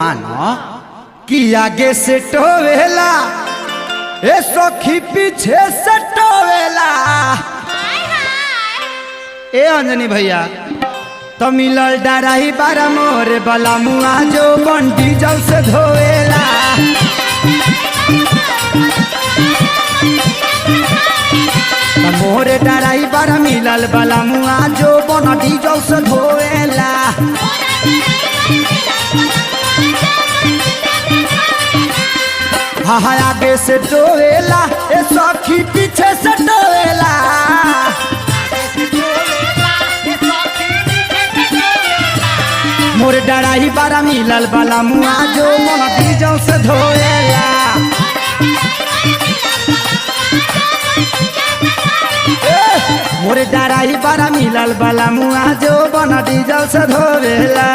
मानो कि आगे से टोवेला ए सखी पीछे से टोवेला। ए अंजनी भैया तो मिलल डराही बारा मोरे बला मुआ जो बन डीजल से धोवेला। मोरे डराही बारा मिलल बला मुआ जो बन डीजल से धोवेला। हाँ आगे से टोवेला ए सखी पीछे से टोवेला। मोरे डराही बारा मिलल बला मुआ जो मन डीजल से धोएला। मोरे डराही बारा मिलल बला मुआ जो मन डीजल से धोएला।